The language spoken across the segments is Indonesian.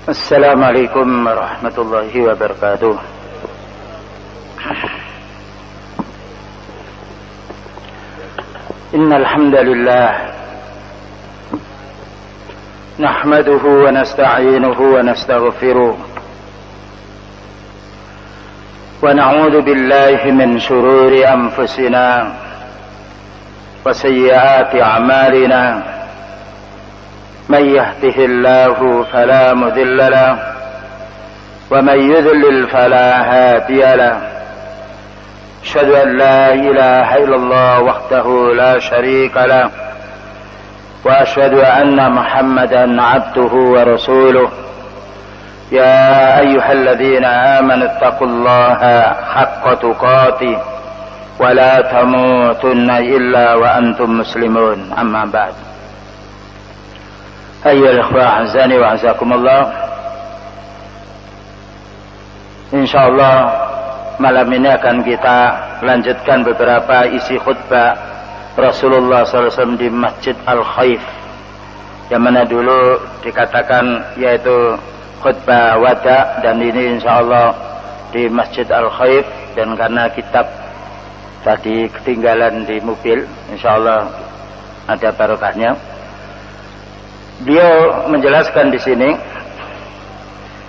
السلام عليكم ورحمة الله وبركاته. إن الحمد لله نحمده ونستعينه ونستغفره ونعوذ بالله من شرور أنفسنا وسيئات أعمالنا من يهده الله فلا مضل له ومن يضلل فلا هادي له أشهد أن لا إله إلا الله وحده لا شريك له وأشهد أن محمدا عبده ورسوله يا أيها الذين آمنوا اتقوا الله حق تقاته ولا تموتن إلا وأنتم مسلمون أما بعد. Ayyuhal ikhwah azani wa azakumullah. Insyaallah malam ini akan kita lanjutkan beberapa isi khutbah Rasulullah SAW di Masjid Al-Khaif, yang mana dulu dikatakan yaitu khutbah wada, dan ini insyaallah di Masjid Al-Khaif. Dan karena kitab tadi ketinggalan di mobil, insyaallah ada barokahnya. Beliau menjelaskan di sini,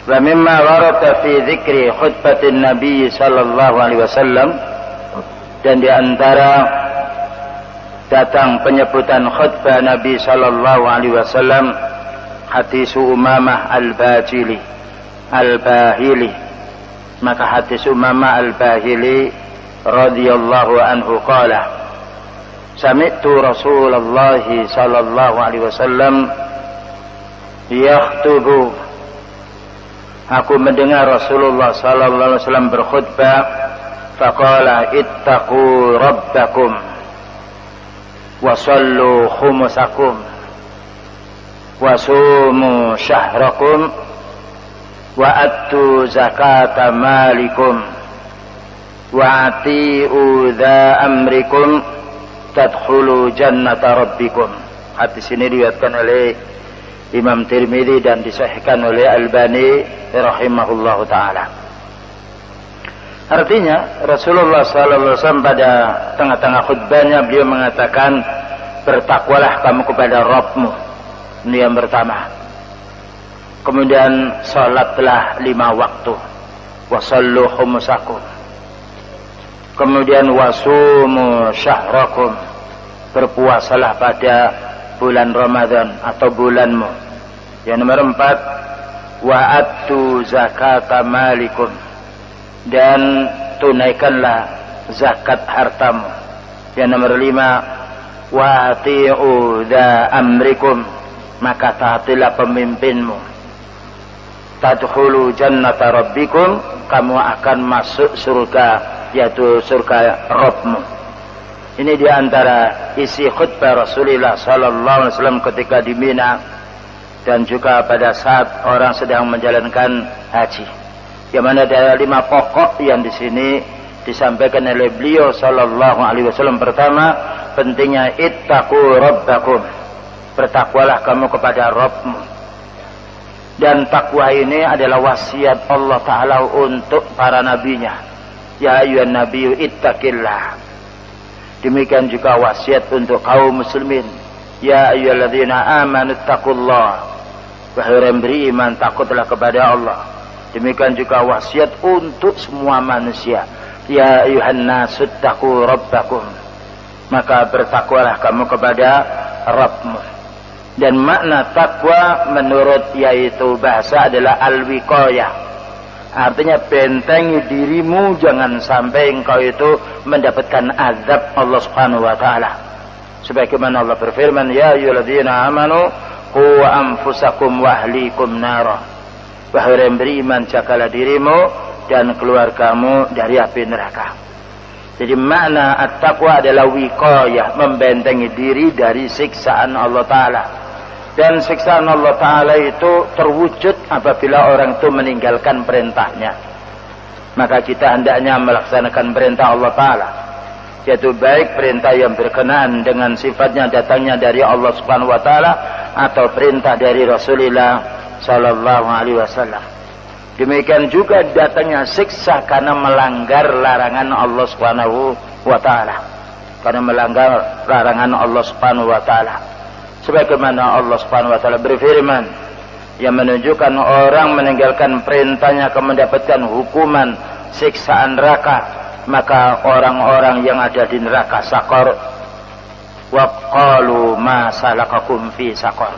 wa mimma warada fi dzikri khutbatin Nabi sallallahu alaihi wasallam, dan di antara datang penyebutan khutbah Nabi sallallahu alaihi wasallam hadis Umamah al-Bahili, maka hadis Umamah al-Bahili radhiyallahu anhu qala sami'tu Rasulullah sallallahu alaihi wasallam yakhtubu, aku mendengar Rasulullah sallallahu alaihi wasallam berkhutbah, faqala ittaqu rabbakum wa sallu khumusakum wa sumu syahrakum wa attu zakata malikum wa ati'u dha amrikum tadkhulu jannata rabbikum. Hadis ini diriwayatkan oleh Imam Tirmidzi dan disahihkan oleh Albani rahimahullahu taala. Artinya Rasulullah sallallahu alaihi wasallam pada tengah-tengah khutbahnya beliau mengatakan, bertakwalah kamu kepada Rabbmu. Ini yang pertama. Kemudian salatlah 5 waktu. Wasallu khumusakum. Kemudian wasumu syahrakum. Berpuasalah pada bulan Ramadan atau bulanmu. Yang nomor 4, wa attu zakata malikum, dan tunaikanlah zakat hartamu. Yang nomor 5, wa ati'u dha amrikum, maka taatilah pemimpinmu. Tadkhulu jannata rabbikum, kamu akan masuk surga, yaitu surga Rabbmu. Ini diantara isi khutbah Rasulullah sallallahu alaihi wasallam ketika di Mina, dan juga pada saat orang sedang menjalankan haji. Yang mana ada 5 pokok yang di sini disampaikan oleh beliau sallallahu alaihi wasallam. Pertama, pentingnya ittaqu rabbakum, bertakwalah kamu kepada Rabbmu. Dan takwa ini adalah wasiat Allah Ta'ala untuk para nabinya. Ya ayyuhan nabiyyu ittaqillah. Demikian juga wasiat untuk kaum muslimin. Ya ayyuhalladzina amanu taqullah. Wahai orang beriman, takutlah kepada Allah. Demikian juga wasiat untuk semua manusia. Ya ayyuhan nasu taqu rabbakum, maka bertakwalah kamu kepada Rabbmu. Dan makna takwa menurut yaitu bahasa adalah al-wiqayah. Artinya bentengi dirimu, jangan sampai engkau itu mendapatkan azab Allah Subhanahu wa taala. Sebagaimana Allah berfirman, ya ayyuhalladzina amanu qu anfusakum wa ahlikum nara. Wahai orang beriman, jagalah dirimu dan keluargamu dari api neraka. Jadi makna at-taqwa adalah wiqayah, membentengi diri dari siksaan Allah taala. Dan siksaan Allah Ta'ala itu terwujud apabila orang itu meninggalkan perintahnya. Maka kita hendaknya melaksanakan perintah Allah Ta'ala, yaitu baik perintah yang berkenaan dengan sifatnya datangnya dari Allah Subhanahu wa taala atau perintah dari Rasulullah sallallahu alaihi wasallam. Demikian juga datangnya siksa karena melanggar larangan Allah Subhanahu wa taala. Karena melanggar larangan Allah Subhanahu wa taala. Sebagaimana Allah Subhanahu wa taala berfirman yang menunjukkan orang meninggalkan perintahnya akan mendapatkan hukuman siksaan neraka, maka orang-orang yang ada di neraka sakor, wa qalu ma salakakum fi sakor,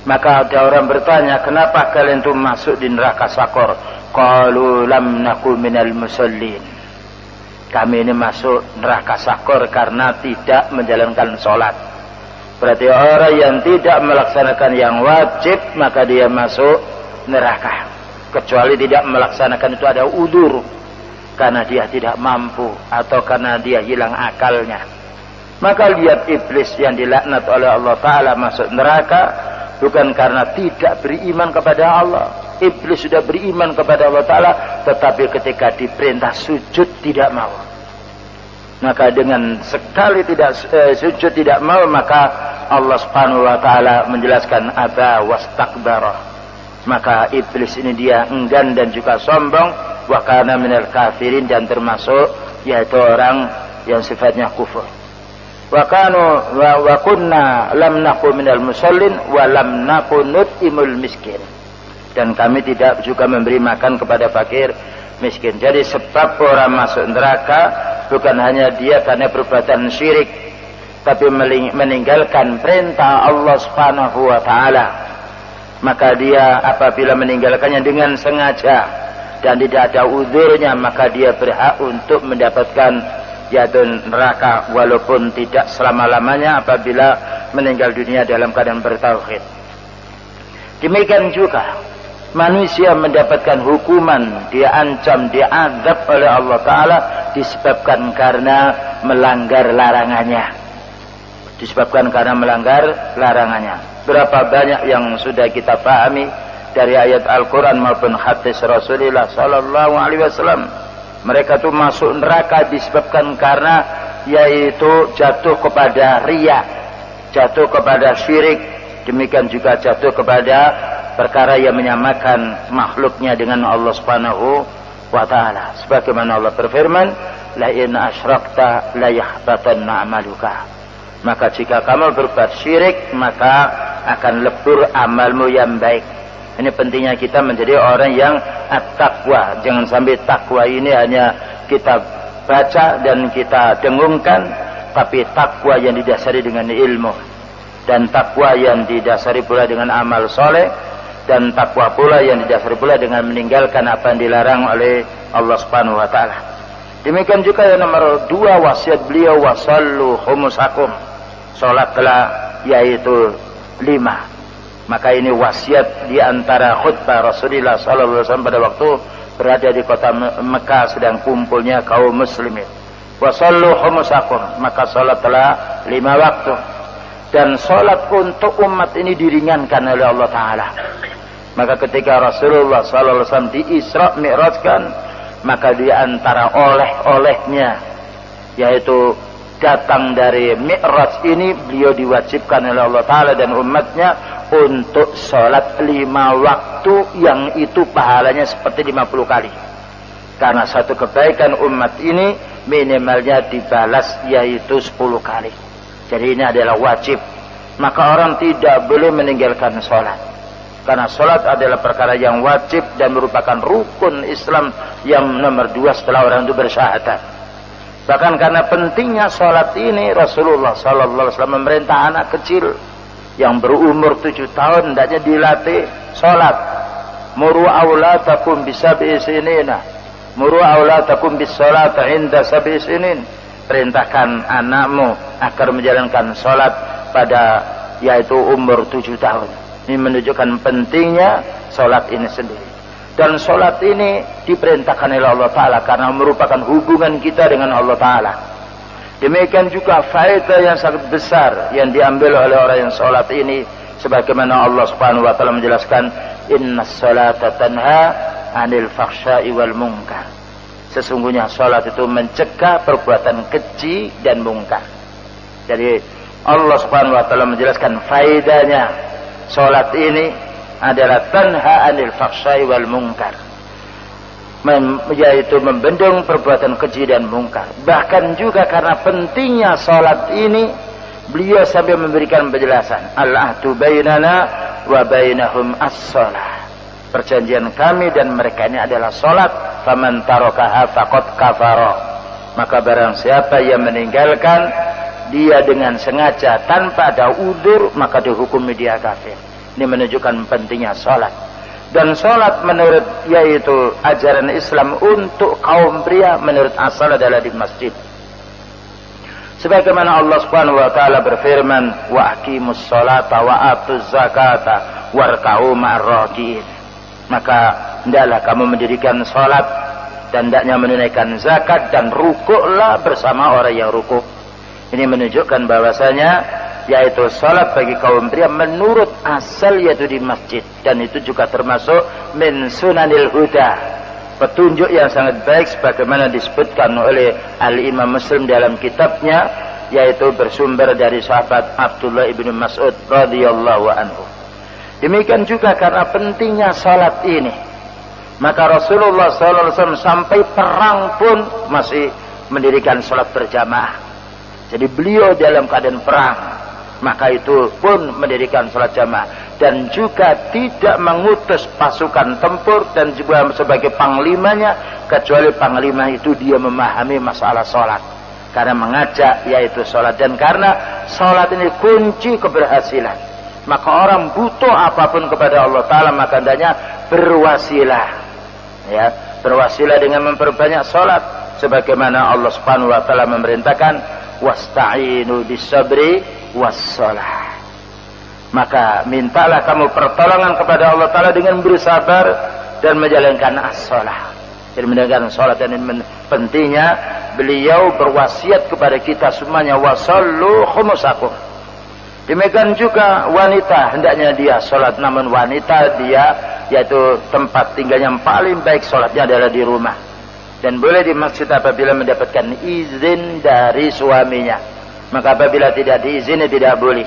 maka ada orang bertanya, kenapa kalian itu masuk di neraka sakor? Qalu lam naku minal musallin, kami ini masuk neraka sakor karena tidak menjalankan sholat. Berarti orang yang tidak melaksanakan yang wajib maka dia masuk neraka, kecuali tidak melaksanakan itu ada udzur, karena dia tidak mampu atau karena dia hilang akalnya. Maka lihat iblis yang dilaknat oleh Allah Ta'ala masuk neraka bukan karena tidak beriman kepada Allah. Iblis sudah beriman kepada Allah Ta'ala, tetapi ketika diperintah sujud tidak mau. Maka dengan sekali tidak sujud tidak mau, maka Allah Subhanahu wa Ta'ala menjelaskan aba wastakbara. Maka iblis ini dia enggan dan juga sombong, wa kana minal kafirin, dan termasuk yaitu orang yang sifatnya kufur. Wa kunna lam naku minal musallin wa lam naku nut'imul miskin, dan kami tidak juga memberi makan kepada fakir miskin. Jadi sebab orang masuk neraka bukan hanya dia karena perbuatan syirik, tapi meninggalkan perintah Allah Subhanahu wa taala. Maka dia apabila meninggalkannya dengan sengaja dan tidak ada uzurnya, maka dia berhak untuk mendapatkan yaitu neraka walaupun tidak selama-lamanya apabila meninggal dunia dalam keadaan bertauhid. Demikian juga manusia mendapatkan hukuman, diancam, diazab oleh Allah Ta'ala disebabkan karena melanggar larangannya. Disebabkan karena melanggar larangannya. Berapa banyak yang sudah kita pahami dari ayat Al-Quran maupun hadis Rasulullah Sallallahu Alaihi Wasallam. Mereka itu masuk neraka disebabkan karena yaitu jatuh kepada riya, jatuh kepada syirik, demikian juga jatuh kepada perkara yang menyamakan makhluknya dengan Allah Subhanahu wa taala. Sebagaimana Allah berfirman, la in asyrakta la yahbatanna amaluka. Maka jika kamu berbuat syirik, maka akan lebur amalmu yang baik. Ini pentingnya kita menjadi orang yang at-taqwa. Jangan sampai takwa ini hanya kita baca dan kita dengungkan, tapi takwa yang didasari dengan ilmu, dan takwa yang didasari pula dengan amal soleh, dan takwa pula yang didasari pula dengan meninggalkan apa yang dilarang oleh Allah Subhanahu wa taala. Demikian juga yang nomor 2 wasiat beliau, wasallu khumusakum, salatlah yaitu 5. Maka ini wasiat di antara khutbah Rasulullah sallallahu alaihi wasallam pada waktu berada di kota Mekah sedang kumpulnya kaum muslimin. Wasallu khumusakum, maka salatlah 5 waktu. Dan salat untuk umat ini diringankan oleh Allah Ta'ala. Maka ketika Rasulullah sallallahu alaihi wasallam di-Isra Mi'rajkan, maka di antara oleh-olehnya yaitu datang dari Mi'raj ini, beliau diwajibkan oleh Allah Ta'ala dan umatnya untuk sholat 5 waktu, yang itu pahalanya seperti 50 kali. Karena satu kebaikan umat ini minimalnya dibalas yaitu 10 kali. Jadi ini adalah wajib. Maka orang tidak boleh meninggalkan sholat, karena sholat adalah perkara yang wajib dan merupakan rukun Islam yang nomor 2 setelah orang itu bersyahadat. Bahkan karena pentingnya sholat ini, Rasulullah sallallahu alaihi wasallam memerintah anak kecil yang berumur 7 tahun hendaknya dilatih sholat. Muru auladakum bisab'i sinina, muru auladakum bis-sholat inda sab'i sinin. Perintahkan anakmu agar menjalankan sholat pada yaitu umur 7 tahun. Ini menunjukkan pentingnya sholat ini sendiri. Dan sholat ini diperintahkan oleh Allah Ta'ala karena merupakan hubungan kita dengan Allah Ta'ala. Demikian juga faedah yang sangat besar yang diambil oleh orang yang sholat ini, sebagaimana Allah Subhanahu wa taala menjelaskan, innas sholata tanha 'anil fahsya'i wal munkar. Sesungguhnya sholat itu mencegah perbuatan keji dan mungkar. Jadi Allah Subhanahu wa taala menjelaskan faedahnya salat ini adalah tanha anil fahsya'i wal munkar, yaitu membendung perbuatan keji dan mungkar. Bahkan juga karena pentingnya salat ini, beliau sampai memberikan penjelasan, al-ahdu bainana wa bainahum as-shalah. Perjanjian kami dan mereka ini adalah salat. Faman tarakaha faqad kafara. Maka barang siapa yang meninggalkan dia dengan sengaja tanpa ada udzur, maka dihukumi dia kafir. Ini menunjukkan pentingnya salat. Dan salat menurut yaitu ajaran Islam untuk kaum pria menurut asal adalah di masjid. Sebagaimana Allah Subhanahu wa taala berfirman, "Wa aqimus sholata wa atuz zakata warka'u ma'ar raki'in." Maka hendaklah kamu mendirikan salat dan hendaknya menunaikan zakat dan rukuklah bersama orang yang rukuk. Ini menunjukkan bahwasanya yaitu salat bagi kaum pria menurut asal yaitu di masjid, dan itu juga termasuk min sunanil huda, petunjuk yang sangat baik sebagaimana disebutkan oleh Al-Imam Muslim dalam kitabnya, yaitu bersumber dari sahabat Abdullah ibnu Mas'ud radhiyallahu anhu. Demikian juga karena pentingnya salat ini, maka Rasulullah SAW sampai perang pun masih mendirikan salat berjamaah. Jadi beliau dalam keadaan perang, maka itu pun mendirikan salat jamaah, dan juga tidak mengutus pasukan tempur dan juga sebagai panglimanya, kecuali panglima itu dia memahami masalah salat, karena mengajak yaitu salat. Dan karena salat ini kunci keberhasilan, maka orang butuh apapun kepada Allah Ta'ala, maka hendaknya berwasilah, ya, berwasilah dengan memperbanyak salat, sebagaimana Allah Subhanahu wa taala memerintahkan, wasta'inu bisabri wassalah. Maka mintalah kamu pertolongan kepada Allah Ta'ala dengan bersabar dan menjalankan as-salah, dan menjalankan salat. Dan ini pentingnya beliau berwasiat kepada kita semuanya, wasallu khumusakum. Demikian juga wanita, hendaknya dia salat, namun wanita dia yaitu tempat tinggalnya yang paling baik salatnya adalah di rumah, dan boleh di masjid apabila mendapatkan izin dari suaminya. Maka apabila tidak diizini tidak boleh,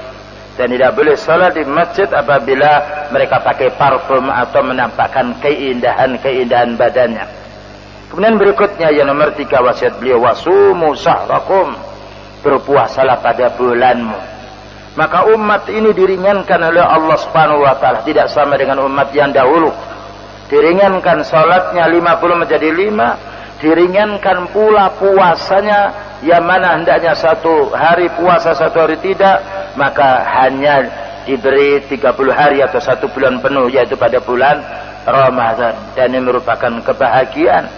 dan tidak boleh salat di masjid apabila mereka pakai parfum atau menampakkan keindahan badannya. Kemudian berikutnya yang nomor 3 wasiat beliau, wasumu syahrakum, berpuasalah pada bulanmu. Maka umat ini diringankan oleh Allah Subhanahu wa taala, tidak sama dengan umat yang dahulu. Diringankan salatnya 50 menjadi 5, diringankan pula puasanya, yang mana hendaknya 1 hari puasa 1 hari tidak, maka hanya diberi 30 hari atau 1 bulan penuh, yaitu pada bulan Ramadan. Dan ini merupakan kebahagiaan,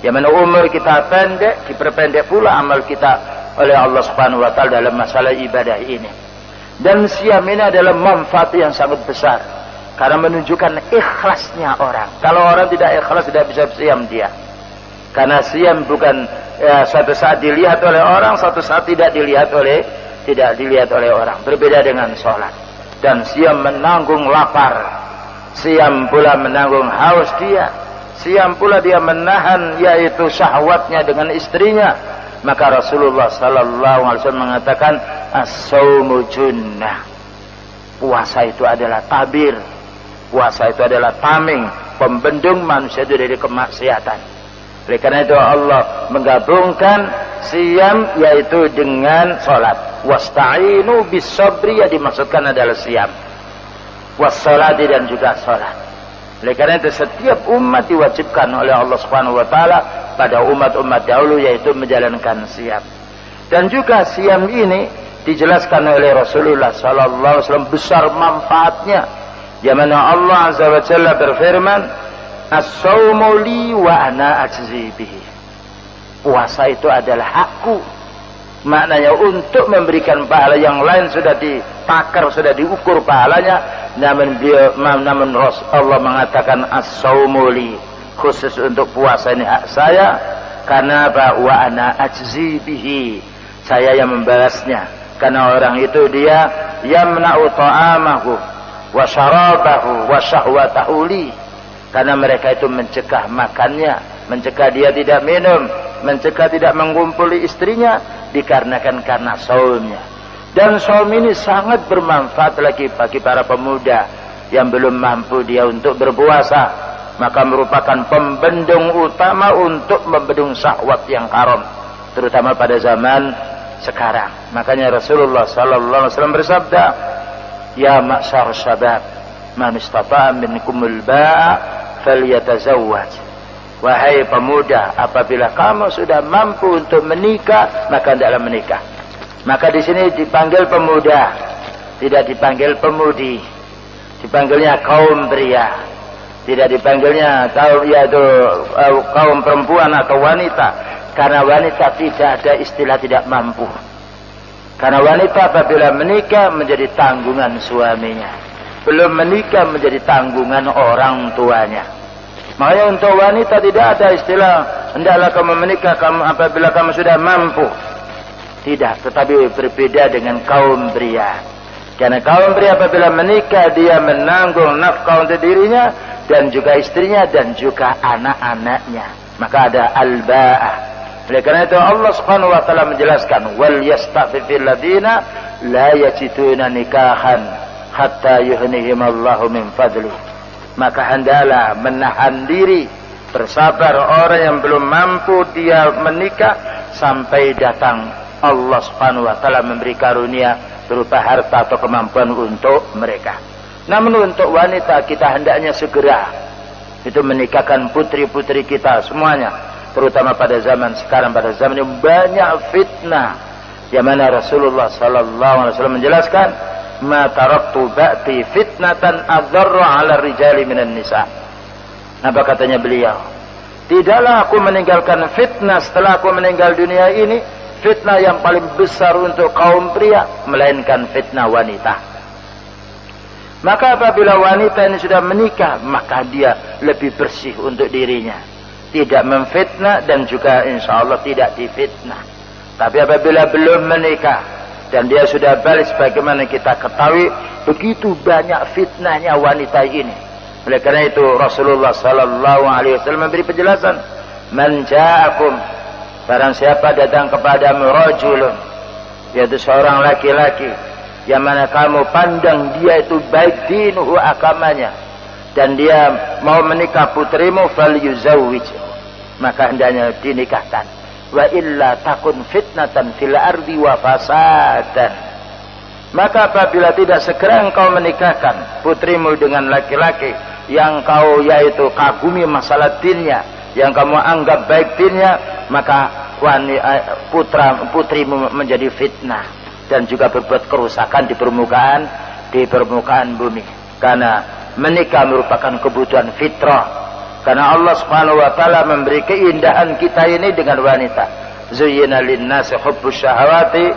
yang mana umur kita pendek, diperpendek pula amal kita oleh Allah Subhanahu wa taala dalam masalah ibadah ini. Dan siam ini adalah manfaat yang sangat besar, karena menunjukkan ikhlasnya orang. Kalau orang tidak ikhlas tidak bisa siam dia, karena siam bukan suatu saat dilihat oleh orang, suatu saat tidak dilihat oleh orang. Berbeda dengan sholat. Dan siam menanggung lapar, siam pula menanggung haus dia, siam pula dia menahan yaitu syahwatnya dengan istrinya. Maka Rasulullah sallallahu alaihi wasallam mengatakan, as-saumu junnah. Puasa itu adalah tabir, puasa itu adalah tameng, pembendung manusia itu dari kemaksiatan. Oleh karena itu Allah menggabungkan siam yaitu dengan salat. Wasta'inu bis-sabri, yang dimaksudkan adalah siam, wassalati, dan juga salat. Oleh karena itu setiap umat diwajibkan oleh Allah Subhanahu wa taala pada umat-umat dahulu yaitu menjalankan siam. Dan juga siam ini dijelaskan oleh Rasulullah sallallahu alaihi wasallam besar manfaatnya, yang mana Allah azza wa jalla berfirman, as-saumu li wa ana ajzi bihi. Puasa itu adalah hakku. Maknanya untuk memberikan pahala, yang lain sudah ditakar, sudah diukur pahalanya, namun Allah mengatakan as-saumu li, khusus untuk puasa ini hak saya. Karena wa ana ajzi bihi, saya yang membalasnya. Karena orang itu dia yamna'u ta'amahu wa syarabahu wa syahwatahu li, karena mereka itu mencegah makannya, mencegah dia tidak minum, mencegah tidak mengumpuli istrinya, dikarenakan karena saumnya. Dan saum ini sangat bermanfaat lagi bagi para pemuda yang belum mampu dia untuk berpuasa, maka merupakan pembendung utama untuk membendung syahwat yang haram, terutama pada zaman sekarang. Makanya Rasulullah sallallahu alaihi wasallam bersabda, "Ya ma'syar syabab, man istata'a minkumul ba'a falyatazawwaj." Wahai pemuda, apabila kamu sudah mampu untuk menikah, maka hendaklah menikah. Maka di sini dipanggil pemuda, tidak dipanggil pemudi. Dipanggilnya kaum pria, tidak dipanggilnya kaum perempuan atau wanita, karena wanita tidak ada istilah tidak mampu. Karena wanita apabila menikah menjadi tanggungan suaminya, belum menikah menjadi tanggungan orang tuanya. Makanya untuk wanita tidak ada istilah hendaklah kamu menikah apabila kamu sudah mampu. Tidak, tetapi berbeda dengan kaum pria. Karena kaum pria apabila menikah dia menanggung nafkah untuk dirinya dan juga istrinya dan juga anak-anaknya. Maka ada al-ba'ah. Oleh karena itu Allah Subhanahu wa taala menjelaskan, wal yasta'fifil ladina la yajiduna nikahan hatta yuhnihimallahu min fadli. Maka hendaklah menahan diri, bersabar orang yang belum mampu dia menikah sampai datang Allah Subhanahu wa taala memberi karunia berupa harta atau kemampuan untuk mereka. Namun untuk wanita kita hendaknya segera itu menikahkan putri-putri kita semuanya, terutama pada zaman sekarang, pada zaman yang banyak fitnah. Yang mana Rasulullah sallallahu alaihi wasallam menjelaskan, "Ma taraktu ba'ti fitnatan adarru 'ala rijali minan nisa." Apa katanya beliau? Tidaklah aku meninggalkan fitnah setelah aku meninggal dunia ini, fitnah yang paling besar untuk kaum pria, melainkan fitnah wanita. Maka apabila wanita ini sudah menikah, maka dia lebih bersih untuk dirinya, tidak memfitnah dan juga insya Allah tidak difitnah. Tapi apabila belum menikah dan dia sudah balik, sebagaimana kita ketahui begitu banyak fitnahnya wanita ini. Oleh karena itu Rasulullah sallallahu alaihi wasallam memberi penjelasan, "Man ja'akum," barang siapa datang kepadamu, rajulun, yaitu seorang laki-laki yang mana kamu pandang dia itu baik dinuhu agamanya, dan dia mau menikah putrimu, falyuzawwij, maka hendaknya dinikahkan. Wa illa takun fitnatan fil ardi wa fasadan. Maka apabila tidak segera engkau menikahkan putrimu dengan laki-laki yang kau yaitu kagumi masalah dinnya, yang kamu anggap baik dinnya, maka putrimu menjadi fitnah dan juga berbuat kerusakan di permukaan bumi. Karena menikah merupakan kebutuhan fitrah. Karena Allah Subhanahu wa taala memberi keindahan kita ini dengan wanita. Zuyyina lin-nasi hubbus syahawati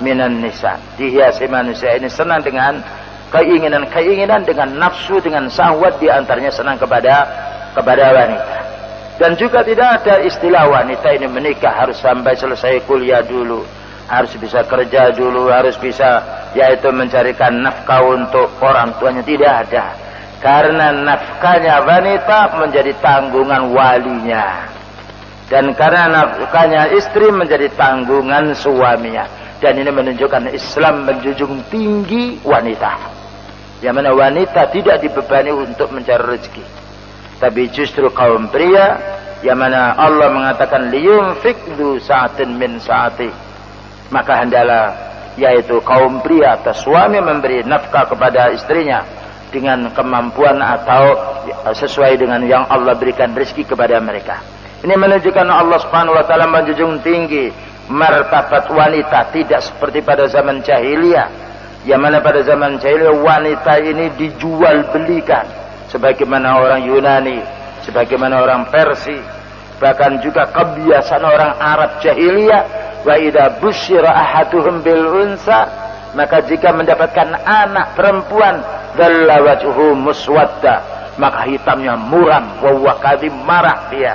minan nisa. Dihiasi manusia ini senang dengan keinginan-keinginan, dengan nafsu, dengan syahwat, di antaranya senang kepada wanita. Dan juga tidak ada istilah wanita ini menikah harus sampai selesai kuliah dulu, harus bisa kerja dulu, harus bisa yaitu mencarikan nafkah untuk orang tuanya. Tidak ada. Karena nafkahnya wanita menjadi tanggungan walinya, dan karena nafkahnya istri menjadi tanggungan suaminya. Dan ini menunjukkan Islam menjunjung tinggi wanita, yang mana wanita tidak dibebani untuk mencari rezeki, tapi justru kaum pria, yang mana Allah mengatakan liyunfik dzu sa'atin min sa'ati, maka hendaklah yaitu kaum pria atau suami memberi nafkah kepada istrinya dengan kemampuan atau sesuai dengan yang Allah berikan rezeki kepada mereka. Ini menunjukkan Allah Subhanahu wa taala menjunjung tinggi martabat wanita, tidak seperti pada zaman jahiliyah, yang mana pada zaman jahiliyah wanita ini dijual belikan sebagaimana orang Yunani, sebagaimana orang Persia, bahkan juga kebiasaan orang Arab jahiliyah. Wa idza busyira ahaduhum bil unsa, maka jika mendapatkan anak perempuan, dhalla wajhuhu muswadda, maka hitamnya muram, wa huwa kadhib, marah dia,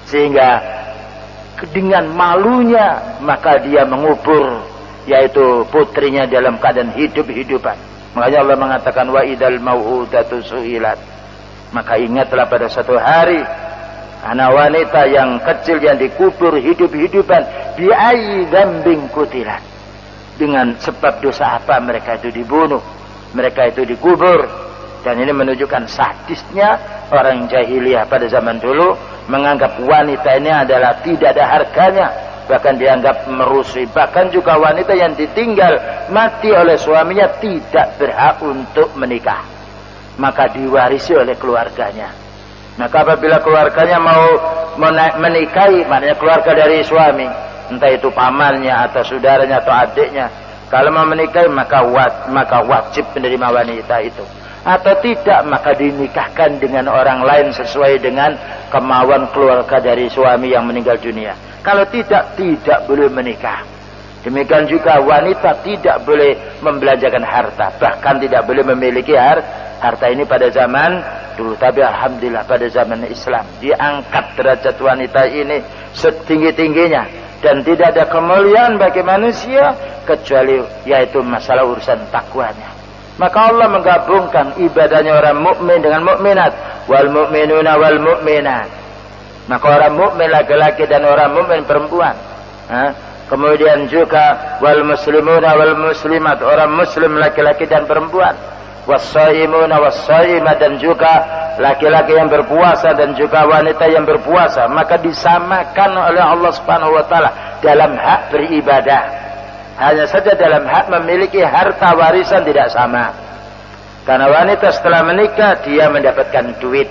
sehingga dengan malunya maka dia mengubur yaitu putrinya dalam keadaan hidup-hidupan. Makanya Allah mengatakan wa idal mau'udatu su'ilat, maka ingatlah pada satu hari anak wanita yang kecil yang dikubur hidup-hidupan, bi ayyi dzambin qutilat, dengan sebab dosa apa mereka itu dibunuh, mereka itu dikubur. Dan ini menunjukkan sadisnya orang jahiliyah pada zaman dulu, menganggap wanita ini adalah tidak ada harganya, bahkan dianggap merusui. Bahkan juga wanita yang ditinggal mati oleh suaminya tidak berhak untuk menikah, maka diwarisi oleh keluarganya. Maka apabila keluarganya mau menikahi, maknanya keluarga dari suami, entah itu pamannya atau saudaranya atau adiknya, kalau mau menikahi maka wajib menerima wanita itu. Atau tidak, maka dinikahkan dengan orang lain sesuai dengan kemauan keluarga dari suami yang meninggal dunia. Kalau tidak boleh menikah. Demikian juga wanita tidak boleh membelanjakan harta, bahkan tidak boleh memiliki harta ini pada zaman dulu. Tapi alhamdulillah pada zaman Islam diangkat derajat wanita ini setinggi-tingginya, dan tidak ada kemuliaan bagi manusia kecuali yaitu masalah urusan takwanya. Maka Allah menggabungkan ibadahnya orang mukmin dengan mukminat, wal mu'minuna wal mu'minat. Maka orang mukmin laki-laki dan orang mukmin perempuan. Kemudian juga wal muslimuna wal muslimat, orang muslim laki-laki dan perempuan. Was-shaimuna was-shaimat, dan juga laki-laki yang berpuasa dan juga wanita yang berpuasa. Maka disamakan oleh Allah Subhanahu wa taala dalam hak beribadah. Hanya saja dalam hak memiliki harta warisan tidak sama. Karena wanita setelah menikah dia mendapatkan duit,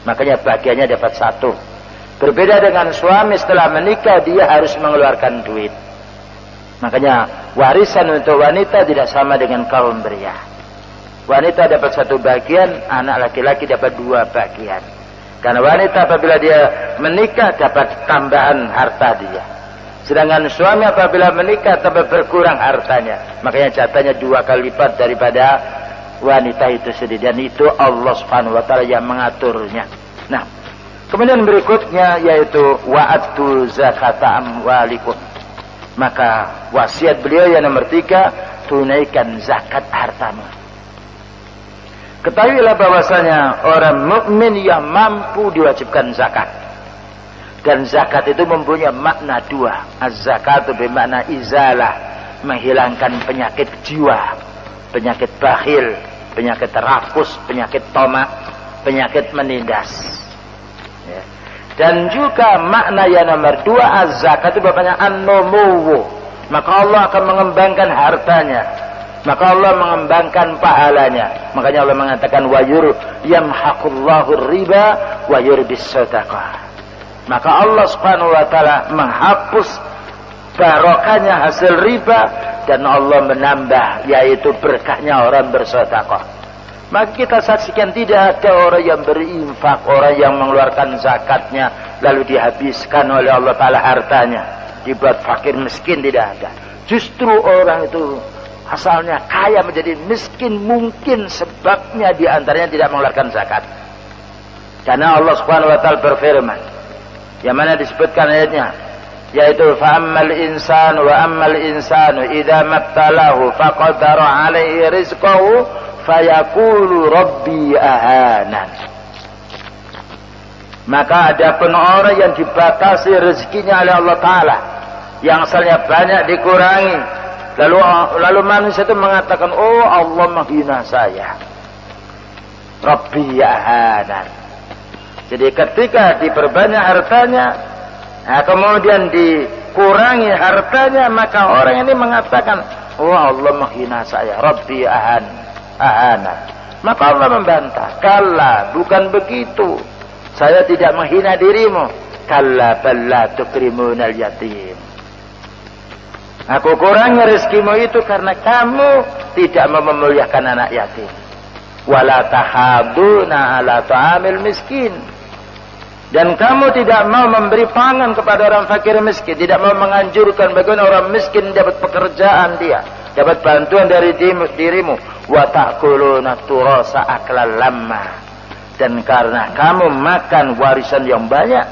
makanya bagiannya dapat 1. Berbeda dengan suami, setelah menikah dia harus mengeluarkan duit. Makanya warisan untuk wanita tidak sama dengan kaum pria. Wanita dapat 1 bagian, anak laki-laki dapat 2 bagian. Karena wanita apabila dia menikah dapat tambahan harta dia. Sedangkan suami apabila menikah tambah berkurang hartanya, makanya jatahnya 2 kali lipat daripada wanita itu sendiri. Dan itu Allah Subhanahu wa taala yang mengaturnya. Nah, kemudian berikutnya yaitu wa'atu zakata amwalikum. Maka wasiat beliau yang nomor 3, tunaikan zakat hartamu. Ketahuilah bahwasanya orang mukmin yang mampu diwajibkan zakat. Dan zakat itu mempunyai makna 2. Az-zakatu bermakna izalah, menghilangkan penyakit jiwa, penyakit bakhil, penyakit rakus, penyakit tomak, penyakit menindas. Ya. Dan juga makna yang nomor 2, az-zakat itu bermakna an-numuwu. Maka Allah akan mengembangkan hartanya, maka Allah mengembangkan pahalanya. Makanya Allah mengatakan yamhaqullahu riba wa yurbis shadaqah. Maka Allah Subhanahu wa taala menghapus barokahnya hasil riba, dan Allah menambah yaitu berkahnya orang bersedekah. Maka kita saksikan tidak ada orang yang berinfak, orang yang mengeluarkan zakatnya lalu dihabiskan oleh Allah taala hartanya dibuat fakir miskin, tidak ada. Justru orang itu asalnya kaya menjadi miskin mungkin sebabnya diantaranya tidak mengeluarkan zakat. Karena Allah Subhanahu wa taala berfirman, yang mana disebutkan ayatnya, yaitu fa'ammal insanu wa ammal insanu idza mabtalahu faqadara alaihi rizqahu fayaqulu rabbi ahanan. Maka adapun orang yang dibatasi rezekinya oleh Allah taala, yang asalnya banyak dikurangi, lalu manusia itu mengatakan, oh Allah menghina saya, rabbi ahanan. Jadi ketika diperbanyak hartanya, kemudian dikurangi hartanya, maka orang ini mengatakan, oh Allah menghina saya, Rabbi ahana. Maka Allah membantah, kalla, bukan begitu, saya tidak menghina dirimu. Kalla balla tukrimunal yatim. Aku kurangi rezekimu itu karena kamu tidak memuliakan anak yatim. Wala tahaduna ala ta'amil miskin. Dan kamu tidak mau memberi pangan kepada orang fakir miskin, tidak mau menganjurkan bagaimana orang miskin dapat pekerjaan dia, dapat bantuan dari dirimu. Wa ta'kuluna turasa aklan lamma. Dan karena kamu makan warisan yang banyak,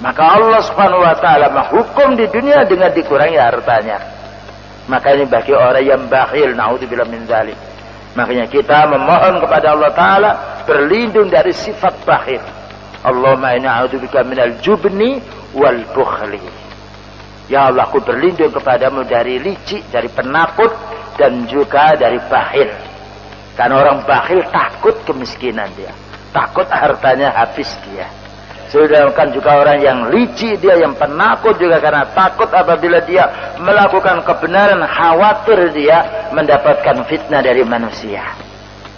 maka Allah Subhanahu wa taala menghukum di dunia dengan dikurangi hartanya. Maka ini bagi orang yang bakhil, naudzubillah min dzalik. Makanya kita memohon kepada Allah taala berlindung dari sifat bakhil. Allahumma inna a'udzubika minal jubni wal bukhli. Ya Allah, aku berlindung kepadamu dari licik, dari penakut, dan juga dari bakhil. Karena orang bakhil takut kemiskinan dia, takut hartanya habis dia. Sedangkan juga orang yang licik, dia yang penakut juga karena takut apabila dia melakukan kebenaran, khawatir dia mendapatkan fitnah dari manusia.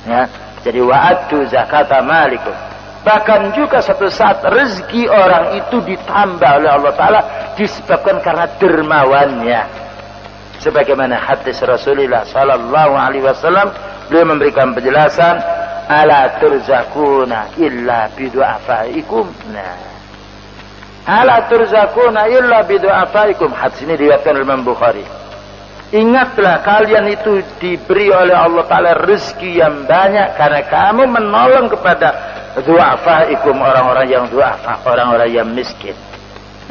Ya, jadi wa'adtu zakata malikum. Bahkan juga satu saat rezeki orang itu ditambah oleh Allah Ta'ala disebabkan karena dermawannya. Sebagaimana hadis Rasulullah Sallallahu Alaihi Wasallam, beliau memberikan penjelasan, ala turzakuna illa bidu'afaikum. Nah, ala turzakuna illa bidu'afaikum. Hadis ini diriwayatkan oleh Imam Bukhari. Ingatlah kalian itu diberi oleh Allah Ta'ala rezeki yang banyak karena kamu menolong kepada du'afaikum, orang-orang yang du'afa, orang-orang yang miskin.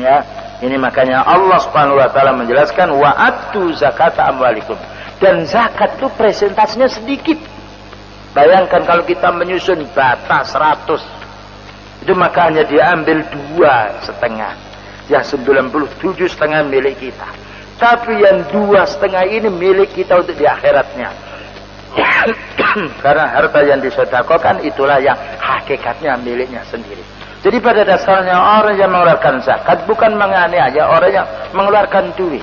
Ya, ini makanya Allah Subhanahu wa taala menjelaskan wa'atu zakata amwalikum. Dan zakat itu presentasinya sedikit. Bayangkan kalau kita menyusun bata 100, itu makanya diambil 2,5. Yang 97,5 milik kita. Tapi yang 2,5 ini milik kita untuk di akhiratnya. Karena harta yang disedekahkan itulah yang hakikatnya miliknya sendiri. Jadi pada dasarnya orang yang mengeluarkan zakat bukan menganiaya orang yang mengeluarkan duit.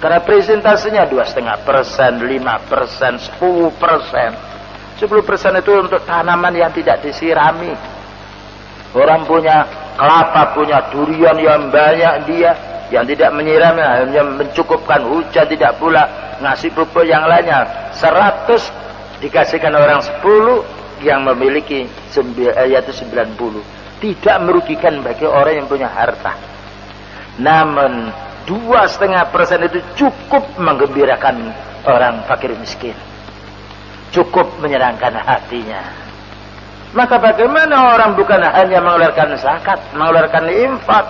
Karena presentasinya 2,5%, 5%, 10%. 10% itu untuk tanaman yang tidak disirami. Orang punya kelapa, punya durian yang banyak dia, yang tidak menyirami, hanya mencukupkan hujan, tidak pula ngasih pupuk yang lainnya. 100 dikasihkan orang 10 yang memiliki yaitu 90. Tidak merugikan bagi orang yang punya harta. Namun 2,5% itu cukup menggembirakan orang fakir miskin, cukup menyenangkan hatinya. Maka bagaimana orang bukan hanya mengeluarkan zakat, mengeluarkan infak?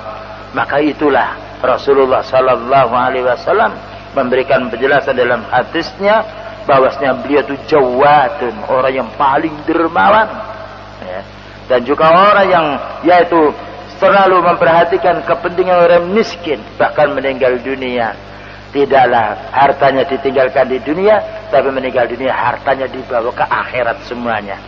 Maka itulah Rasulullah Sallallahu Alaihi Wasallam memberikan penjelasan dalam hadisnya bahwasanya beliau itu jawadun, orang yang paling dermawan, ya. Dan juga orang yang yaitu selalu memperhatikan kepentingan orang miskin, bahkan meninggal dunia tidaklah hartanya ditinggalkan di dunia, tapi meninggal dunia hartanya dibawa ke akhirat semuanya.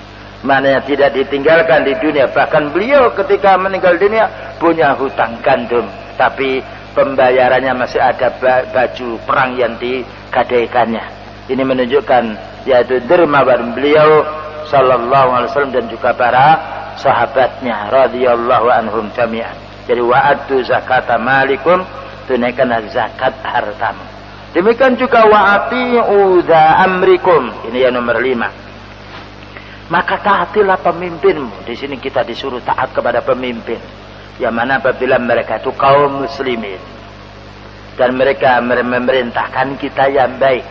Mananya tidak ditinggalkan di dunia, bahkan beliau ketika meninggal dunia punya hutang gandum, tapi pembayarannya masih ada baju perang yang digadaikannya. Ini menunjukkan yaitu dermawan beliau Sallallahu Alaihi Wasallam dan juga para sahabatnya radhiyallahu anhum jami'an. Jadi wa'atu zakata malikum, tunaikanlah zakat hartamu. Demikian juga wa'ati'u dha amrikum. Ini yang nomor 5. Maka taatilah pemimpinmu. Di sini kita disuruh taat kepada pemimpin. Yang mana apabila mereka itu kaum muslimin dan mereka memerintahkan kita yang baik.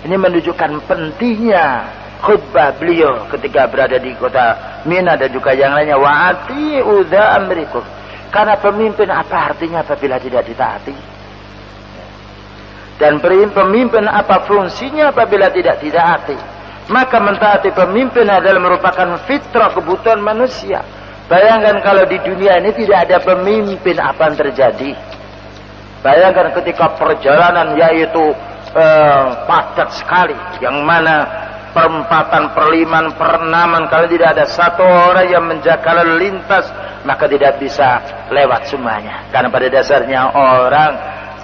Ini menunjukkan pentingnya khutbah beliau ketika berada di kota Mina dan juga yang lainnya. Wa'ati'u dha amrikum. Karena pemimpin apa artinya apabila tidak ditaati? Dan pemimpin apa fungsinya apabila tidak ditaati? Maka mentaati pemimpin adalah merupakan fitrah kebutuhan manusia. Bayangkan kalau di dunia ini tidak ada pemimpin, apa yang terjadi? Bayangkan ketika perjalanan yaitu padat sekali, yang mana perempatan, perliman, perenaman, kalau tidak ada satu orang yang menjaga lalu lintas, maka tidak bisa lewat semuanya. Karena pada dasarnya orang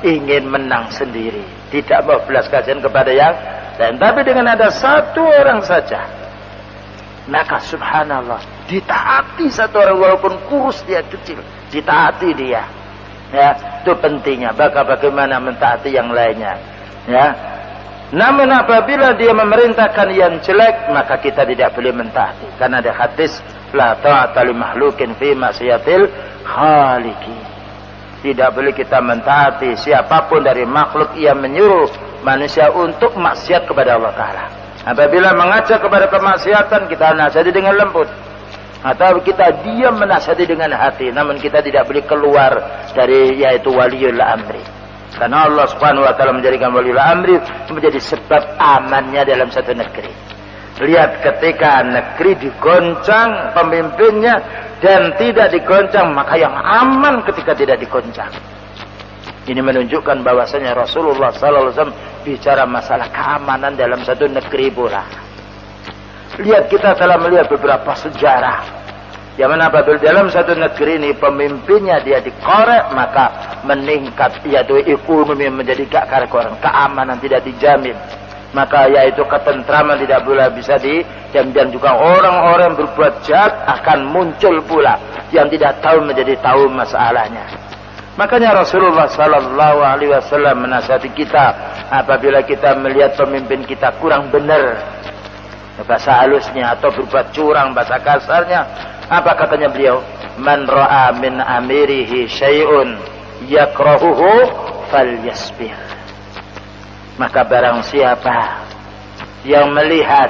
ingin menang sendiri, tidak mau belas kasihan kepada yang lain. Tapi dengan ada satu orang saja, maka subhanallah, ditaati satu orang walaupun kurus dia kecil, ditaati dia. Ya, itu pentingnya. Bagaimana mentaati yang lainnya. Ya. Namun apabila dia memerintahkan yang jelek, maka kita tidak boleh mentaati. Karena ada hadis, la ta'ata li makhlukin fi ma'siyatil khaliqi. Tidak boleh kita mentaati siapapun dari makhluk yang menyuruh manusia untuk maksiat kepada Allah Ta'ala. Apabila mengajak kepada kemaksiatan, kita nasihati dengan lembut. Atau kita diam menasihati dengan hati. Namun kita tidak boleh keluar dari yaitu waliul amri. Karena Allah Subhanahu wa taala menjadikan waliul amri menjadi sebab amannya dalam satu negeri. Lihat ketika negeri digoncang pemimpinnya dan tidak digoncang, maka yang aman ketika tidak digoncang. Ini menunjukkan bahwasanya Rasulullah sallallahu alaihi wasallam bicara masalah keamanan dalam satu negeri pula. Lihat, kita telah melihat beberapa sejarah yang mana apabila dalam satu negeri ini pemimpinnya dia dikorek, maka meningkat, yaitu ekonomi menjadi gak karuan, keamanan tidak dijamin, maka yaitu ketentraman tidak boleh bisa dan juga orang-orang berbuat jahat akan muncul pula yang tidak tahu menjadi tahu masalahnya. Makanya Rasulullah sallallahu alaihi wasallam menasihati kita apabila kita melihat pemimpin kita kurang benar bahasa halusnya atau berbuat curang bahasa kasarnya, apa katanya beliau? Man ra'a min amirihi syai'un yakrahuhu falyasbir. Maka barang siapa yang melihat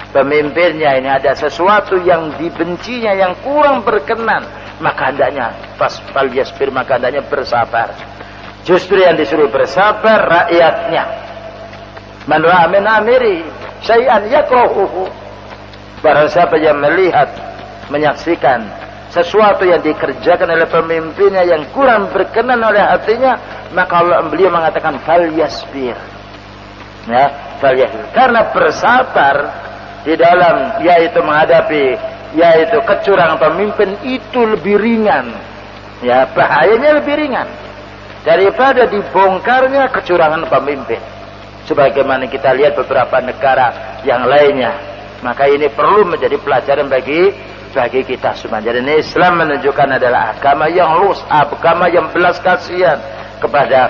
pemimpinnya ini ada sesuatu yang dibencinya, yang kurang berkenan, maka hendaknya falyasbir, maka hendaknya bersabar. Justru yang disuruh bersabar rakyatnya. Man ra'a min amirihi syai'an yakrahuhu. Barang siapa yang melihat, menyaksikan sesuatu yang dikerjakan oleh pemimpinnya yang kurang berkenan oleh hatinya, maka beliau mengatakan falyasbir. Ya, falyasbir. Karena bersabar di dalam yaitu menghadapi yaitu kecurangan pemimpin itu lebih ringan. Ya, bahayanya lebih ringan daripada dibongkarnya kecurangan pemimpin. Sebagaimana kita lihat beberapa negara yang lainnya. Maka ini perlu menjadi pelajaran bagi kita semua. Jadi ini Islam menunjukkan adalah agama yang lurus, agama yang belas kasihan kepada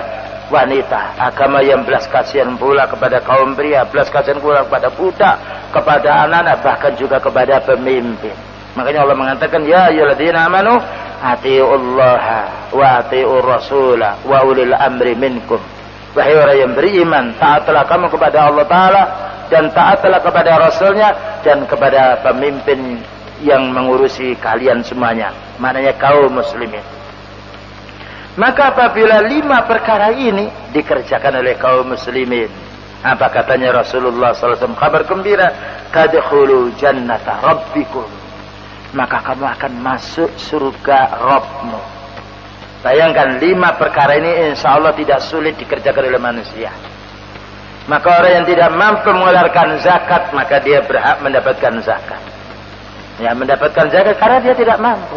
wanita, agama yang belas kasihan pula kepada kaum pria, belas kasihan pula kepada budak, kepada anak-anak, bahkan juga kepada pemimpin. Makanya Allah mengatakan, ya ayyuhalladzina amanu atiullaha wa atiur rasula wa ulil amri minkum. Wahai orang yang beriman, taatlah kamu kepada Allah Ta'ala dan taatlah kepada Rasulnya dan kepada pemimpin yang mengurusi kalian semuanya, maknanya kaum muslimin. Maka apabila 5 perkara ini dikerjakan oleh kaum muslimin, apa katanya Rasulullah SAW, kabar gembira, kadkhulu jannata rabbikum, maka kamu akan masuk surga Rabbmu. Bayangkan 5 perkara ini insya Allah tidak sulit dikerjakan oleh manusia. Maka orang yang tidak mampu mengeluarkan zakat, maka dia berhak mendapatkan zakat. Ya, mendapatkan zakat karena dia tidak mampu.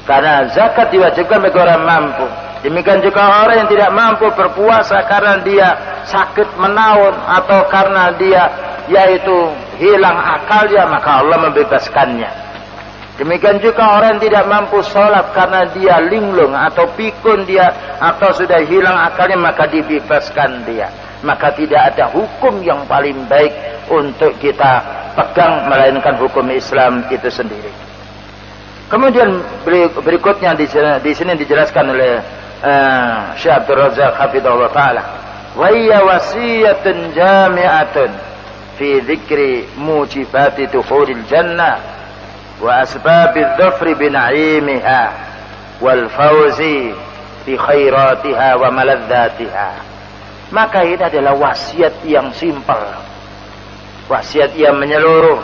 Karena zakat diwajibkan bagi orang mampu. Demikian juga orang yang tidak mampu berpuasa karena dia sakit menaun atau karena dia yaitu hilang akalnya, maka Allah membebaskannya. Demikian juga orang yang tidak mampu sholat karena dia linglung atau pikun dia atau sudah hilang akalnya, maka dibebaskan dia. Maka tidak ada hukum yang paling baik untuk kita pegang melainkan hukum Islam itu sendiri. Kemudian berikutnya di sini dijelaskan oleh Syekh Abdul Razak hafizahullah taala, wa hiya wasiyatun jami'atun fi dzikri mujibati dukhulil jannah wa asbabiz dhafri bi na'imiha wal fawzi bi khairatiha wa maladzatiha. Maka ini adalah wasiat yang simpel, wasiat yang menyeluruh,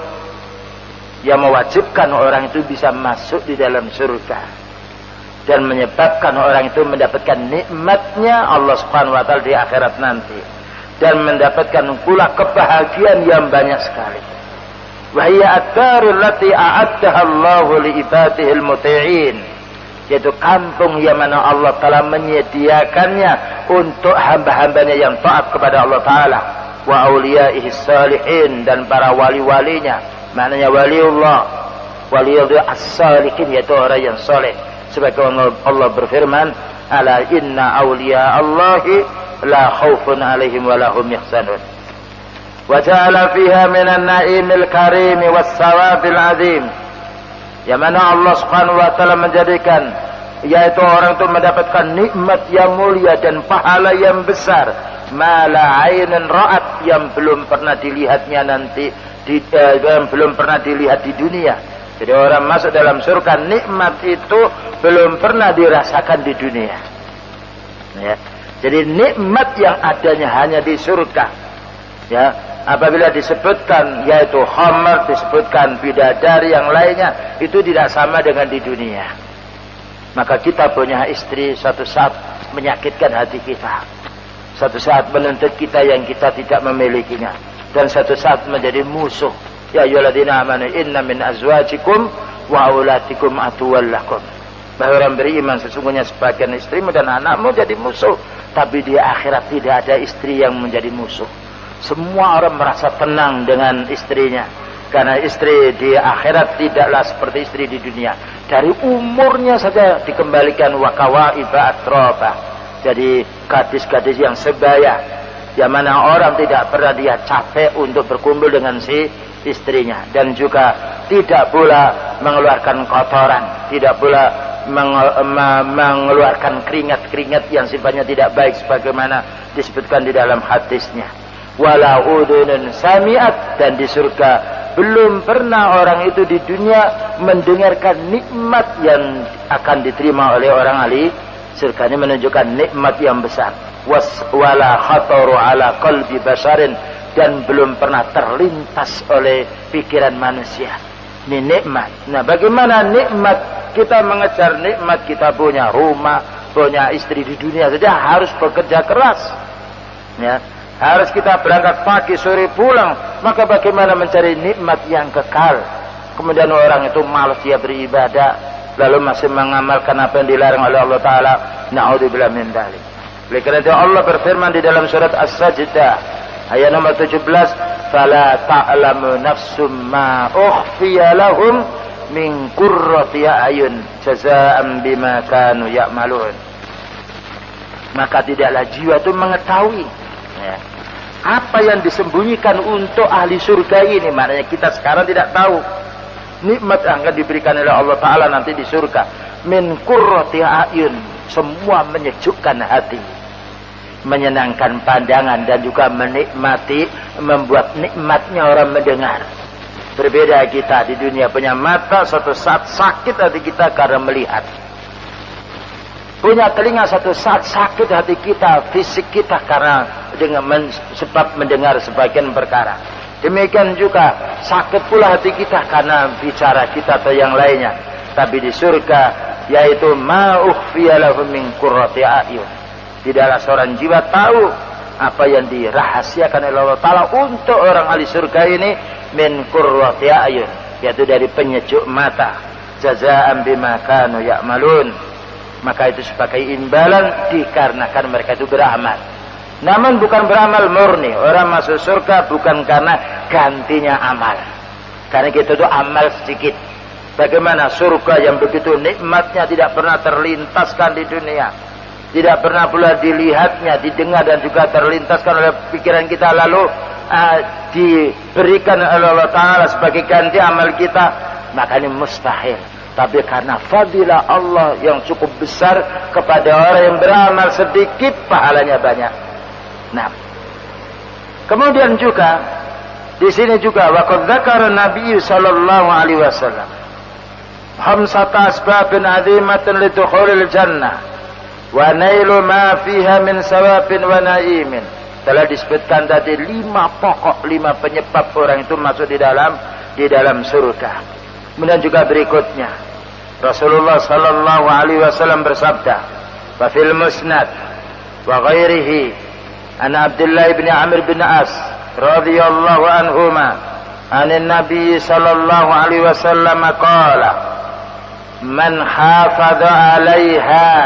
yang mewajibkan orang itu bisa masuk di dalam surga dan menyebabkan orang itu mendapatkan nikmatnya Allah Subhanahu wa taala di akhirat nanti dan mendapatkan pula kebahagiaan yang banyak sekali. Wa hiya ad-darul lati a'addaha Allahu li ibadihil muti'in, yaitu kampung yang mana Allah Ta'ala menyediakannya untuk hamba-hambanya yang taat kepada Allah Ta'ala, wa awliyaihi salihin, dan para wali-walinya, maknanya waliullah, waliullah as-salihin, yaitu orang yang soleh. Sebagaimana Allah berfirman, ala inna awliya Allahi la khawfun alaihim wa lahum yahzanun. Wa ja'ala fiha minan na'imil karim was sawabil azim, yang mana Allah Subhanahu wa taala menjadikan yaitu orang itu mendapatkan nikmat yang mulia dan pahala yang besar, mala ainun ra'at, yang belum pernah dilihatnya nanti yang belum pernah dilihat di dunia. Jadi orang masuk dalam surga, nikmat itu belum pernah dirasakan di dunia. Ya. Jadi nikmat yang adanya hanya di surga. Ya, apabila disebutkan yaitu khamar, disebutkan bidadari yang lainnya, itu tidak sama dengan di dunia. Maka kita punya istri suatu saat menyakitkan hati kita. Satu saat menuntut kita yang kita tidak memilikinya, dan satu saat menjadi musuh. Ya ayyuhalladzina amanu inna min azwajikum wa auladikum aduwwal lakum. Bahwa orang beriman sesungguhnya sebagian istrimu dan anakmu jadi musuh, tapi di akhirat tidak ada istri yang menjadi musuh. Semua orang merasa tenang dengan istrinya, karena istri di akhirat tidaklah seperti istri di dunia. Dari umurnya saja dikembalikan wakawaiba atroba, jadi gadis-gadis yang sebaya, yang mana orang tidak pernah dia capek untuk berkumpul dengan si istrinya. Dan juga tidak pula mengeluarkan kotoran, tidak pula mengeluarkan keringat-keringat yang sifatnya tidak baik sebagaimana disebutkan di dalam hadisnya. Wala udunun sami'at, dan di surga belum pernah orang itu di dunia mendengarkan nikmat yang akan diterima oleh orang ahli surga. Ini menunjukkan nikmat yang besar. Wala khataru ala qalbi basharin, dan belum pernah terlintas oleh pikiran manusia. Ini nikmat. Nah, bagaimana nikmat? Kita mengejar nikmat, kita punya rumah, punya istri di dunia saja harus bekerja keras. Ya, harus kita berangkat pagi sore pulang. Maka bagaimana mencari nikmat yang kekal? Kemudian orang itu malas dia beribadah, lalu masih mengamalkan apa yang dilarang oleh Allah Ta'ala. Na'udzubillah min dzalik. Oleh karena itu Allah berfirman di dalam surat As-Sajdah ayat nomor 17, fala ta'lamu nafsum ma ukhfiya lahum min qurrati a'yun jazaa'an bima kanu ya'malun. Maka tidaklah jiwa itu mengetahui, ya, apa yang disembunyikan untuk ahli surga ini. Maknanya kita sekarang tidak tahu nikmat yang akan diberikan oleh Allah Ta'ala nanti di surga. Min qurrati a'yun, semua menyejukkan hati, menyenangkan pandangan, dan juga menikmati, membuat nikmatnya orang mendengar. Berbeda kita di dunia punya mata, suatu saat sakit hati kita karena melihat. Punya telinga, suatu saat sakit hati kita, fisik kita karena sebab mendengar sebagian perkara. Demikian juga sakit pula hati kita karena bicara kita atau yang lainnya. Tapi di surga, yaitu ma ukhfiya lahum min qurrati a'yun, tidaklah seorang jiwa tahu apa yang dirahasiakan oleh Allah Ta'ala untuk orang ahli surga ini. Min qurrati a'yun, yaitu dari penyejuk mata. Jazaa'an bima kanu ya'malun, maka itu sebagai imbalan dikarenakan mereka itu beramal. Namun bukan beramal murni. Orang masuk surga bukan karena gantinya amal, karena kita itu amal sedikit. Bagaimana surga yang begitu nikmatnya tidak pernah terlintaskan di dunia, tidak pernah pula dilihatnya, didengar, dan juga terlintaskan oleh pikiran kita, lalu diberikan oleh Allah Ta'ala sebagai ganti amal kita, maka ini mustahil. Tapi karena fadilah Allah yang cukup besar kepada orang yang beramal sedikit, pahalanya banyak. Nah, kemudian juga di sini juga waqad dzakara Nabi sallallahu alaihi wasallam khamsata asbabin 'azimatan lidukhulil jannah wa nailu ma fiha min sawabin wa na'imin. Telah disebutkan tadi 5 pokok, 5 penyebab orang itu masuk di dalam surga. Kemudian juga berikutnya Rasulullah sallallahu alaihi wasallam bersabda, wa fil musnad wa ghairihi an Abdullah bin Amr bin As radhiyallahu anhuma anin Nabi sallallahu alaihi wasallam qala man hafadha 'alaiha,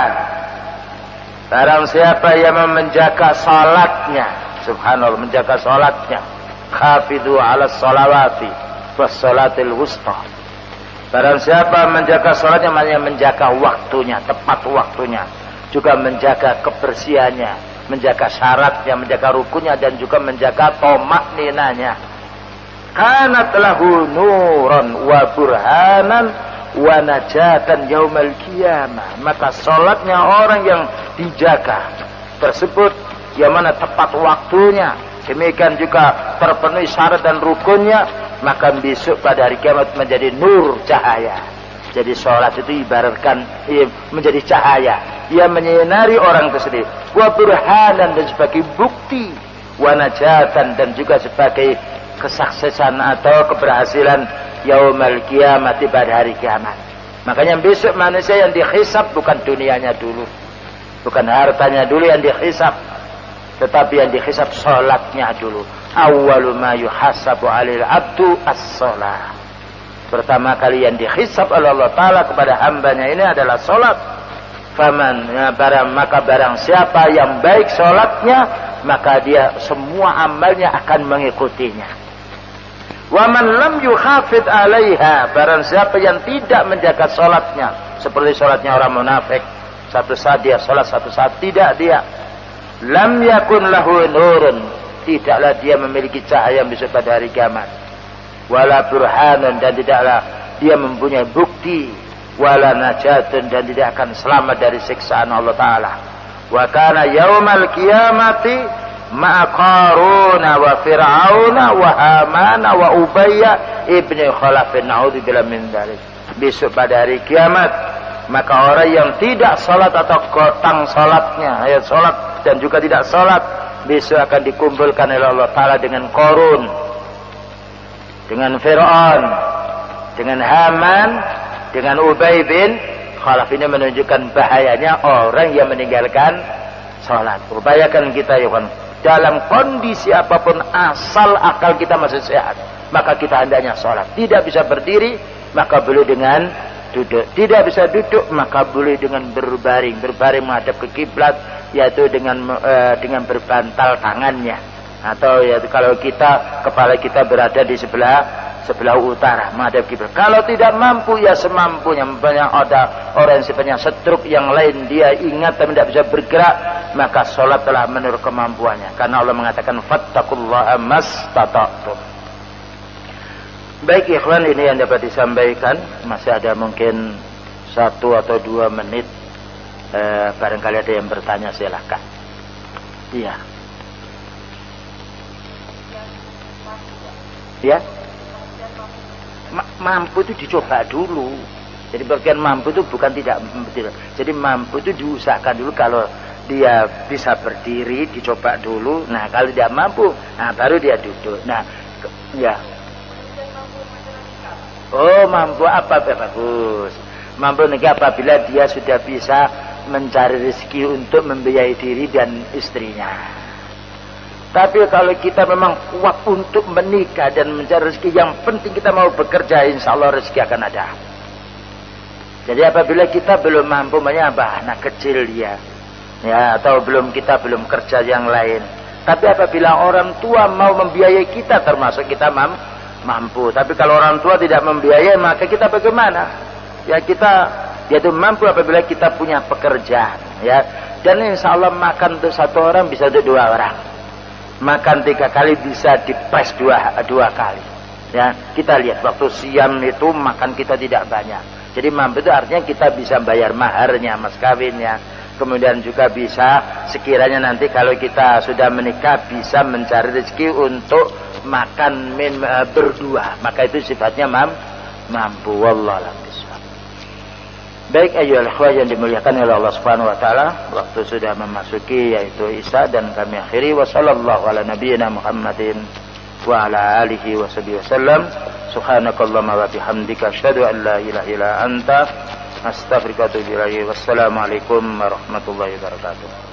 barang siapa yang menjaga salatnya, subhanallah, menjaga salatnya, khafidhu 'ala sholawati was salatil wusta. Barang siapa menjaga salatnya, maknanya menjaga waktunya, tepat waktunya, juga menjaga kebersihannya, menjaga syaratnya, menjaga rukunnya, dan juga menjaga tomakninanya. Kanat lahu nuran wa burhanan wa najatan yaumal qiyamah. Maka salatnya orang yang dijaga tersebut, yang mana tepat waktunya, demikian juga terpenuhi syarat dan rukunnya, maka besok pada hari kiamat menjadi nur, cahaya. Jadi sholat itu ibaratkan menjadi cahaya, ia menyinari orang tersebut. Wa burhanan, dan sebagai bukti, wa najatan, dan juga sebagai kesuksesan atau keberhasilan yaumal qiyamah, pada hari kiamat. Makanya besok manusia yang dihisab bukan dunianya dulu, Bukan hartanya dulu yang dihisab, tetapi yang dihisab sholatnya dulu. Awwalu ma yuhasabu 'alal 'abdu as-shalah. Pertama kali yang dihisab oleh Allah Ta'ala kepada hambanya ini adalah sholat. Faman, maka barang siapa yang baik sholatnya, maka dia semua amalnya akan mengikutinya. Waman lam yuhafid 'alaiha, barang siapa yang tidak menjaga sholatnya, seperti sholatnya orang munafik, satu saat dia sholat, satu saat tidak dia, lam yakun lahu nurun, tidaklah dia memiliki cahaya besok pada hari kiamat, wala burhanun, dan tidaklah dia mempunyai bukti, wala najatun, dan tidak akan selamat dari siksaan Allah Ta'ala. Wa kana yaumal qiyamati ma'a Qaruna wa Fir'auna wa Hamana wa Ubayya ibni Khalaf, na'udzubillah min dzalik. Besok pada hari kiamat, maka orang yang tidak salat atau kotang salatnya, ayat salat dan juga tidak salat, besok akan dikumpulkan oleh Allah Ta'ala dengan Qarun, dengan Fir'aun, dengan Haman, dengan Ubay bin Khalaf. Ini menunjukkan bahayanya orang yang meninggalkan salat. Upayakan kita ya kan, dalam kondisi apapun, asal akal kita masih sehat, maka kita hendaknya salat. Tidak bisa berdiri, maka boleh dengan duduk. Tidak bisa duduk, maka boleh dengan berbaring. Berbaring menghadap ke kiblat, yaitu dengan berbantal tangannya. Atau ya kalau kepala kita berada di sebelah utara menghadap kiblat. Kalau tidak mampu, ya semampunya. Ada orang yang sifatnya stroke, yang lain dia ingat tapi tidak bisa bergerak, maka sholat telah menurut kemampuannya. Karena Allah mengatakan fattaqullaha mastata'tum. Baik ikhwan, ini yang dapat disampaikan. Masih ada mungkin 1 atau 2 menit. Barangkali ada yang bertanya, silakan. Iya. Ya, mampu itu dicoba dulu. Jadi bagian mampu itu bukan tidak. Jadi mampu itu diusahakan dulu. Kalau dia bisa berdiri, dicoba dulu. Nah, kalau dia mampu, nah baru dia duduk. Nah, ya. Oh, mampu apa? Bagus. Mampu nikah apabila dia sudah bisa mencari rezeki untuk membiayai diri dan istrinya. Tapi kalau kita memang kuat untuk menikah dan mencari rezeki, yang penting kita mau bekerja, insya Allah rezeki akan ada. Jadi apabila kita belum mampu, anak kecil dia, ya, atau kita belum kerja yang lain. Tapi apabila orang tua mau membiayai kita, termasuk kita mampu. Tapi kalau orang tua tidak membiayai, maka kita bagaimana? Ya itu mampu apabila kita punya pekerjaan, ya. Dan insya Allah makan untuk 1 orang bisa untuk 2 orang. Makan 3 kali bisa dipres 2 kali. Ya, kita lihat waktu siam itu makan kita tidak banyak. Jadi mampu itu artinya kita bisa bayar maharnya, mas kawinnya. Kemudian juga bisa sekiranya nanti kalau kita sudah menikah bisa mencari rezeki untuk makan berdua. Maka itu sifatnya mampu. Wallahu a'lam bishawab. Baik ayyuhal ikhwah yang dimuliakan oleh Allah Subhanahu wa taala, waktu sudah memasuki yaitu Isya, dan kami akhiri wa sallallahu ala nabiyyina Muhammadin wa ala alihi wa sahbihi wasallam. Subhanakallahumma wa bihamdika asyhadu an la ilaha illa anta astaghfiruka wa atubu ilaik. Wassalamu alaikum warahmatullahi wabarakatuh.